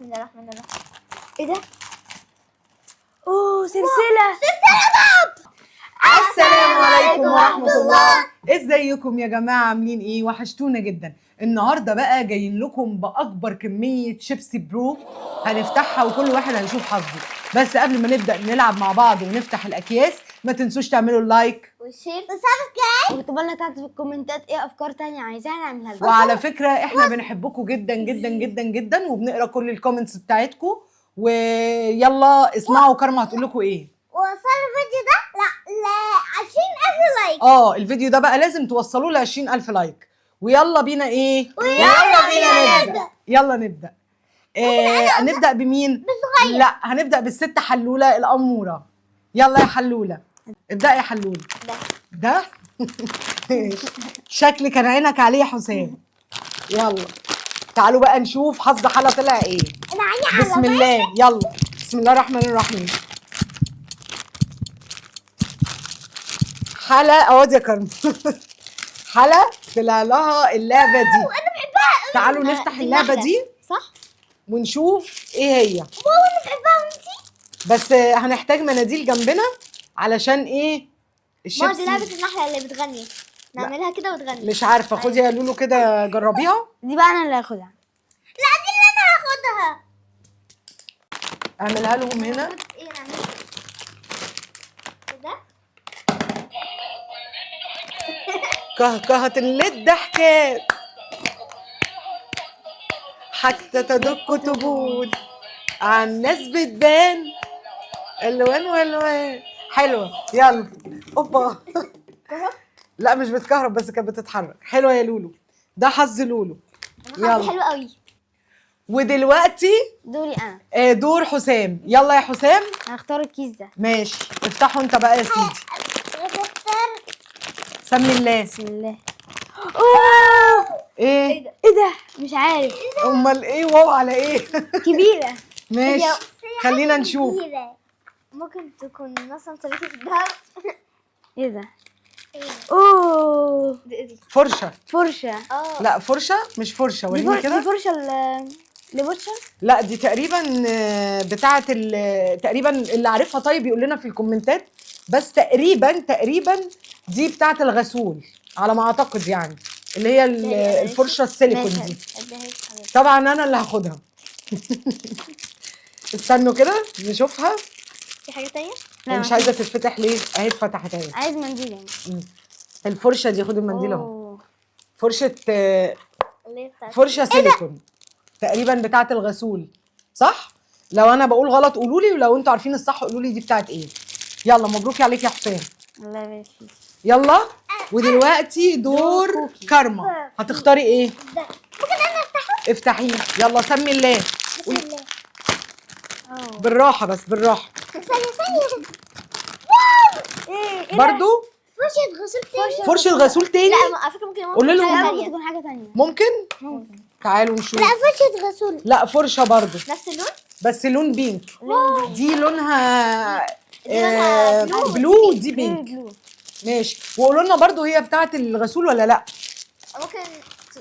بسم الله الرحمن الرحيم. ايه ده؟ اوه سلسلة. السلام عليكم ورحمة الله. ازيكم يا جماعة؟ عاملين ايه؟ وحشتونا جدا. النهاردة بقى جايين لكم بأكبر كمية شيبسي برو هنفتحها وكل واحد هيشوف حظه. بس قبل ما نبدأ نلعب مع بعض ونفتح الأكياس ما تنسوش تعملوا اللايك والشير وسبسكرايب. واكتبوا لنا تحت في الكومنتات ايه افكار تانية عايزاها نعملها لكم. وعلى فكرة احنا بنحبكم جدا جدا جدا جدا وبنقرا كل الكومنتس بتاعتكم. ويلا اسمعوا كارما هتقول لكم ايه. وصل الفيديو ده ل 20,000 لايك. الفيديو ده بقى لازم توصلوه ل 20,000 لايك. ويلا بينا ايه؟ ويلا بينا نبدأ. يلا نبدأ. نبدأ بمين؟ بالصغير. لا هنبدأ بالست حلولة الأمورة. يلا يا حلولة ابدأ يا حلولة. ده شكل كان عينك عليه يا حسام. يلا تعالوا بقى نشوف حظ حلا طلع ايه. انا عيني على بسم الله. يلا بسم الله الرحمن الرحيم. حلا اهو يا كرم. حلا طلع لها اللعبة دي. انا بحبها. تعالوا نفتح اللعبة دي صح؟ ونشوف ايه هي. واو انا بحبها وانتي. بس هنحتاج مناديل جنبنا علشان ايه؟ ما الشيبسي. دي لعبة النحلة اللي بتغني، نعملها كده وتغني. مش عارفة، خدي يا لولو كده جربيها. دي بقى انا اللي هاخدها. لا دي اللي انا هاخدها. اعملها لهم هنا. ايه نعمل كده؟ كهكهة للضحكات حتى تدق تبون عن ناس بتبان الوان والوان. حلوة. يلا اوبا. لا مش بتكهرب بس كانت بتتحرك. حلوة يا لولو. ده حظ لولو. انا حظي حلو قوي. ودلوقتي دوري انا. دور حسام. يلا يا حسام. هختار الكيس ده. ماشي افتحوا انت بقى يا سيدي. سمي الله. بسم الله. اوه ايه ايه ده؟ مش عارف. امال ايه؟ واو على ايه؟ كبيرة. ماشي خلينا نشوف. ممكن تكون مثلا صديقة الذهب. ايه ده؟ اوه دي فرشة. فرشة. لا فرشة مش فرشة. دي وريني دي كده. فرشة لبوتشر. لا دي تقريبا بتاعة تقريبا اللي عارفها طيب يقول لنا في الكومنتات. بس تقريبا دي بتاعة الغسول على ما اعتقد، يعني اللي هي الفرشة السيليكون دي. طبعا انا اللي هاخدها. استنوا كده نشوفها. في حاجة تانية؟ هي مش عايزة تتفتح ليه؟ اهي اتفتحت اهي. عايز منديل يعني. الفرشة دي خد المنديل اهو. أوه. فرشة اللي هي بتاعت فرشة سيليكون تقريبا بتاعة الغسول. صح؟ لو انا بقول غلط قولوا لي، ولو انتوا عارفين الصح قولوا لي دي بتاعت ايه. يلا مبروك عليك يا حسام. الله يبارك فيك. يلا ودلوقتي دور كارما. هتختاري ايه؟ ده. ممكن انا افتحه؟ افتحيه. يلا سمي الله. بسم الله. بالراحة بس بالراحة. ثانية. واو. ايه برضو فرشة غسول تاني. فرشة غسول تاني. لا على فكرة ممكن قولي لهم. حاجة ممكن تانية. تكون حاجة تانية. ممكن. تعالوا نشوف. لا فرشة غسول. لا فرشة برضو نفس اللون؟ بس لون بينك. دي لونها لونها بلو. بلو ودي بينك. بلو. ماشي. وقولوا لنا برضو هي بتاعة الغسول ولا لا. ممكن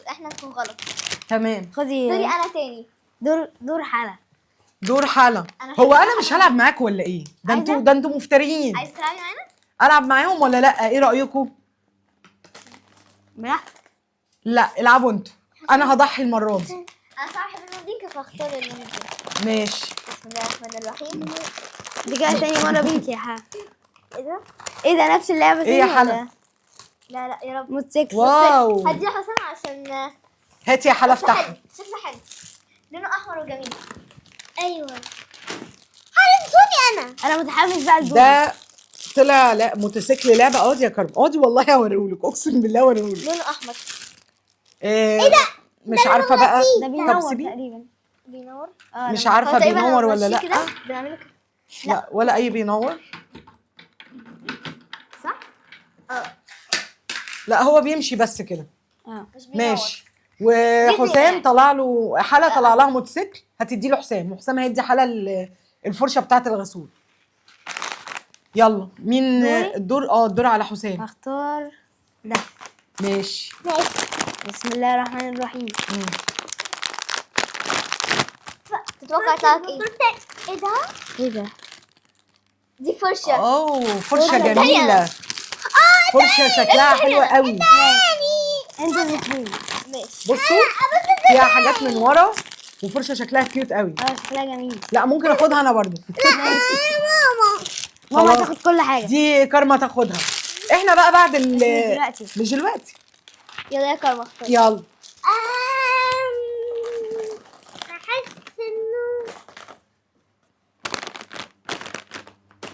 احنا نكون غلط. تمام. خدي دوري انا تاني. دور حالة. دور حلا. أنا هو حلوة. انا مش هلعب معاكم ولا ايه؟ ده انتوا مفتريين. عايز تلعبي معانا؟ العب معاهم ولا لا؟ ايه رايكم؟ براحتك. لا العبوا انتوا. انا هضحي المره دي. انا صراحة بحب اللون دي فاختار اللون ده. ماشي. بسم الله الرحمن الرحيم. دي كده تاني مرة بيك يا حلا. ايه ده؟ ايه ده نفس اللعبة إيه يا تاني حلا؟ ولا؟ لا يا رب. موتوسيكل. واو. هدي حسام عشان هاتي يا حلا افتحها. شكله حلو. لونه احمر وجميل. ايوه. هرسوني انا متحمس بقى الدور. ده طلع لا موتوسيكل لعبه. اقعدي يا كرم اقعدي والله هوريهولك اقسم بالله هوريهولك. لونه احمر. ايه ده؟ مش عارفه بقى. ده طب بينور سيبيه. تقريبا. بينور. مش عارفه بينور ولا لا. بنعمله كده. لا ولا اي بينور. صح؟ لا هو بيمشي بس كده. مش بينور. ماشي. وحسام يعني. طلع له حلا طلع لها موتوسيكل. هتدي له حسام وحسام هيدي حلا الفرشه بتاعه الغسول. يلا مين دوري؟ الدور على حسام. هختار ده. ماشي. بسم الله الرحمن الرحيم. تتوقع يطلع لك ايه؟ ايه ده؟ ايه ده؟ دي فرشة. اوه فرشه فرشة جميله. فرشه شكلها حلوه قوي. انت الاثنين. ماشي. بصوا فيها حاجات من ورا، وفرشه شكلها كيوت قوي. شكلها جميل. لا ممكن اخدها انا برضو. ماما خلاص. تاخد كل حاجه. دي كارما تاخدها. احنا بقى بعد دلوقتي. مش دلوقتي. يلا يا كارما اختار. يلا احس انه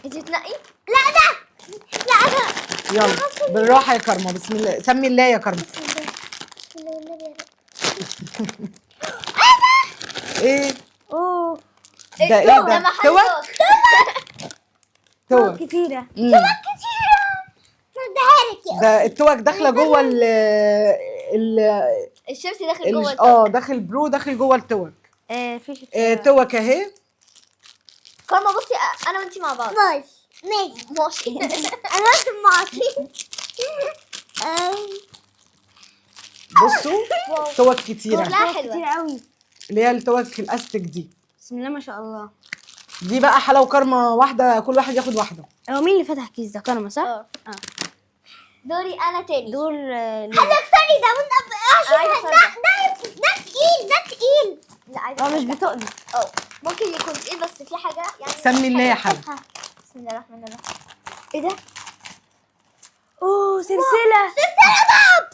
انت تنقي؟ لا ده لا ده. يلا بالراحه يا كارما، بسم الله، سمي الله يا كارما. ايه اوه ده؟ ايه ده؟ توك. توك كتيره. كتيرة. اديها لك يا ده التوك داخله جوه ال الشيبسي داخل جوه داخل برو، داخل جوه التوك. في توك اهي. كارما بصي انا وانتي مع بعض. ماشي انا وانتي معاكي. بصوا توك كتيره، شكلها حلوة. كتير قوي. اللي هي التوك الاستك دي. بسم الله ما شاء الله. دي بقى حلا وكارما واحده، كل واحد ياخد واحده. هو مين اللي فتح كيس ده؟ كرمه صح؟ اه. دوري انا تاني. دول انا اختاري ده ده تقيل، ده تقيل. لا عايزة هو مش بتقلي. ممكن يكون تقيل بس في حاجة يعني. سمي الله يا حلا. بسم الله الرحمن الرحيم. ايه ده؟ اوه سلسله.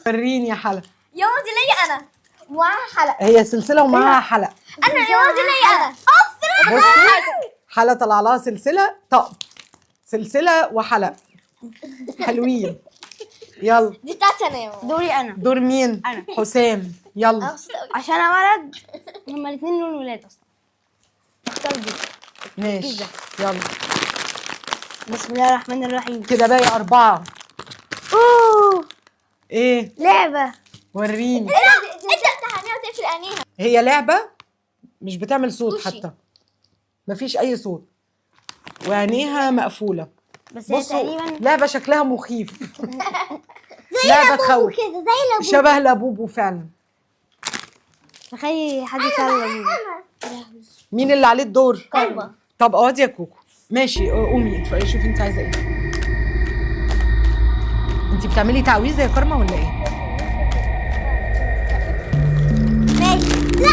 وريني يا حلا. يا ماما دي ليا انا ومعاها حلقة. هي سلسله ومعاها حلق. انا يا ماما دي ليا انا. بصي حلا طلع لها سلسله طقم، سلسله وحلق حلوين. يلا دي بتاعتي انا يا ماما. دوري انا. دور مين؟ أنا. حسام. يلا مبسوطة قوي. عشان انا ولد. هما الاثنين دول ولاد اصلا. اختار دي. ماشي يلا. بسم الله الرحمن الرحيم. كده باقي 4. اوه ايه؟ لعبه. وريني. ايه ده؟ دي بتفتح عينيها وتقفل عينيها. هي لعبه مش بتعمل صوت سوشي. حتى، مفيش اي صوت، وعينيها مقفوله. بس هي بصوا تقريبا لعبه شكلها مخيف. لعبه تخوف كده زي لابو. شبه لابوبو فعلا. تخيل حد يكلم. مين اللي عليه الدور؟ كارما. طب اقعدي يا كوكو. ماشي قومي شوفي انت عايزه ايه. انت بتعملي تعويذه يا كارما ولا ايه؟ ماشي. لا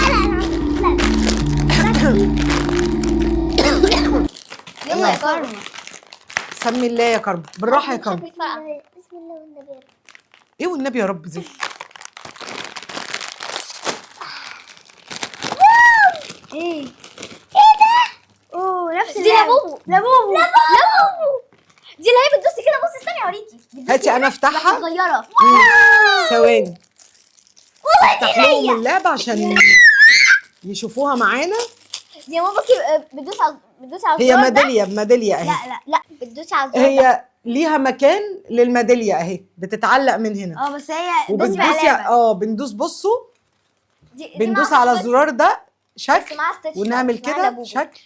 يلا يا كارما. سمي الله يا كارما، بالراحه يا كارما. بسم الله والنبي. ايه والنبي يا رب دي؟ ايه ايه ده؟ اوه نفس دي اللعبة. لابوبو. لابوبو. دي اللي هي بتدوسي كده. بصي استني اوريكي. بتدوسي هاتي انا كده، افتحها. صغيرة. ثواني افتح لهم اللعبه عشان يشوفوها معانا. دي يا ماما بصي بتدوسي على هي الزرار ده. ميداليه اهي. لا بتدوسي على الزرار ده. هي ليها مكان للميداليه اهي، بتتعلق من هنا. بس هي بس بقى وبتدوسي لعبة. بندوس. بصوا دي بندوس مع على بس- الزرار ده بس شكل، مع ستيتش ونعمل بقى، مع كده لابوبو. شكل،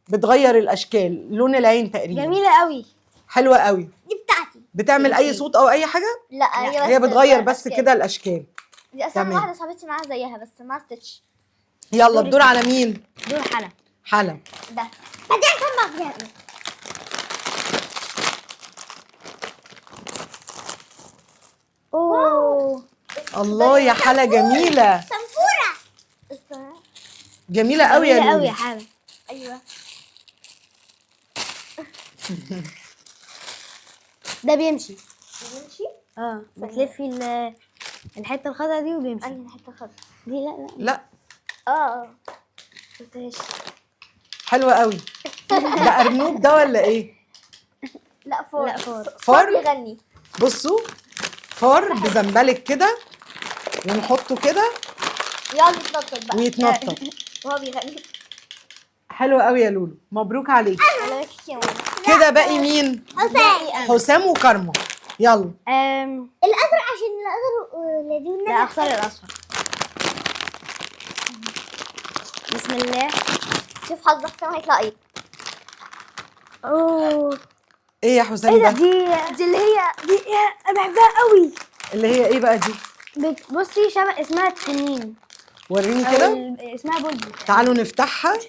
بتغير الاشكال، لون العين تقريبا. جميلة قوي. حلوه قوي. دي بتاعتي. بتعمل اي صوت او اي حاجه؟ لا هي بتغير بس الأشكال. كده الاشكال. دي اصلا تمام. واحدة صاحبتي معاها زيها بس مع ستيتش. يلا الدور على مين؟ دول حلقة. حلا. ده بعدين كم مغرب. اوه الله يا حلا جميله، سنفورة. جميله قوي يا جميلة قوي لولو. يا حلقة. ايوه. ده بيمشي. بيمشي. بتلفي الحتة الخضرا دي وبيمشي. انهي حتة خضرا؟ دي لا لا اه شفتهاش. حلوه قوي. ده ارنوب ده ولا ايه؟ لا فار. لا فار. فار. بيغني. بصوا فار بزنبلك كده، ونحطه كده يقعد يتنطط بقى ويتنطط. وهو بيغني. حلو قوي يا لولو، مبروك عليك. على وشك يا ماما. كده باقي مين؟ حسام وكارما. يلا الازرق عشان الازرق لذيذ. ده اختار الاصفر. بسم الله. شوف حظك حسام هيطلع ايه. اوه ايه يا حسام ايه ده؟ ده؟ دي اللي هي دي انا بحبها قوي. اللي هي ايه بقى دي؟ بصي شبه اسمها التنين. وريني كده. اسمها بلبل. تعالوا نفتحها.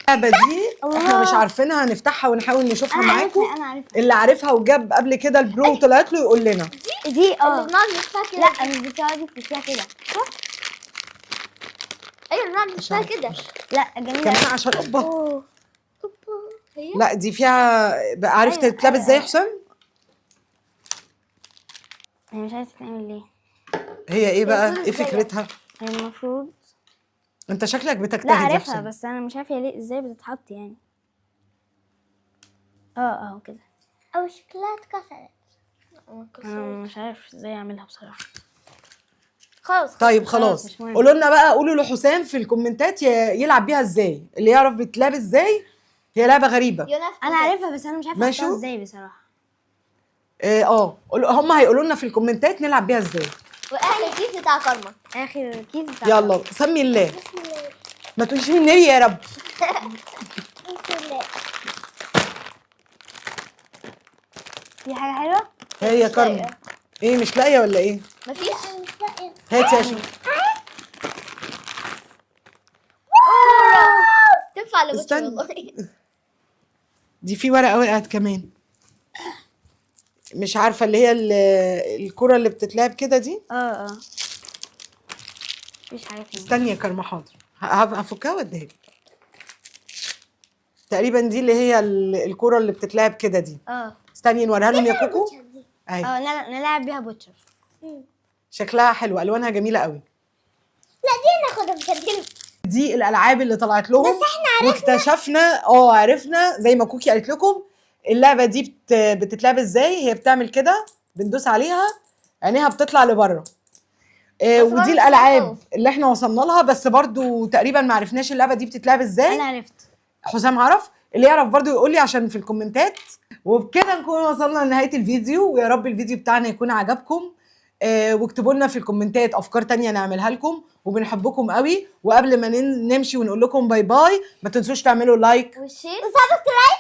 اللعبه دي احنا مش عارفينها، هنفتحها ونحاول نشوفها انا معاكم. عارفها انا عارفها. اللي عارفها وجاب قبل كده البرو وطلعت له يقول لنا. دي اللي بنقعد نفتحها كده. لا مش بتقعدي تفتحيها كده صح؟ ايوه بنقعد نفتحها كده. لا جميله كمان أوي. عشان اوبا. اوه هي لا دي فيها بقى، عرفت أيوة، تتلعب أيوة، ازاي يا أيوة. حسام؟ هي مش عايزه تتعمل ليه؟ هي ايه بقى؟ المفروض ايه ازاي فكرتها؟ هي المفروض انت شكلك لا بتجتهد يا عارفها حسام. بس انا مش عارفه هي ليه ازاي بتتحط يعني. اهو كده. او شكلها اتكسرت. انا مش عارف ازاي اعملها بصراحه. خلاص طيب خلاص، مش مهم. قولوا لنا بقى، قولوا لحسام في الكومنتات يلعب بيها ازاي، اللي يعرف بتلعب ازاي. هي لعبه غريبه. انا عارفها بس انا مش عارفه ماشي. احطها ازاي بصراحه. هم هيقولوا لنا في الكومنتات نلعب بيها ازاي. واخر كيس بتاع كارما. اخر كيس بتاع يلا سمي الله. ما تقوليش من النبي يا رب. في حاجه حلوه. هي يا كارما. ايه مش لاقيه ولا ايه؟ مفيش. هات يا شيخ. تنفع لبوتشي استنى. والله. دي في ورقه وقعت كمان. مش عارفه اللي هي الكره اللي بتتلعب كده دي. مفيش حاجه تانية. استني يا كارما حاضر، هفكها واديها لك. تقريبا دي اللي هي الكره اللي بتتلعب كده دي. استني نوريها لهم يا كوكو. اهي نلعب بيها بوتشر. شكلها حلو، الوانها جميله قوي. لا دي ناخدها بجد. دي الالعاب اللي طلعت لهم. بس احنا واكتشفنا عرفنا زي ما كوكي قالت لكم اللعبه دي بتتلعب ازاي. هي بتعمل كده، بندوس عليها عينيها بتطلع لبره. ودي الالعاب اللي احنا وصلنا لها، بس برضو تقريبا ما عرفناش اللعبه دي بتتلعب ازاي. انا عرفت. حسام عرف، اللي يعرف برضو يقول لي عشان في الكومنتات. وبكده نكون وصلنا لنهايه الفيديو، ويا رب الفيديو بتاعنا يكون عجبكم. واكتبوا لنا في الكومنتات افكار تانية نعملها لكم، وبنحبكم قوي. وقبل ما نمشي ونقول لكم باي باي، ما تنسوش تعملوا لايك والشير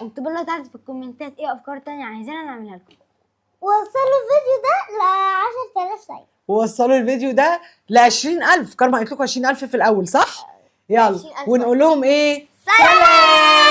واكتبوا لنا تحت في الكومنتات ايه افكار تانية عايزيننا نعملها لكم. وصلوا الفيديو ده ل 10,000 لايك. ووصلوا الفيديو ده ل 20,000. كارما قالت لكم 20,000 في الاول صح؟ يلا 20,000 ونقول لهم ايه؟ سلام.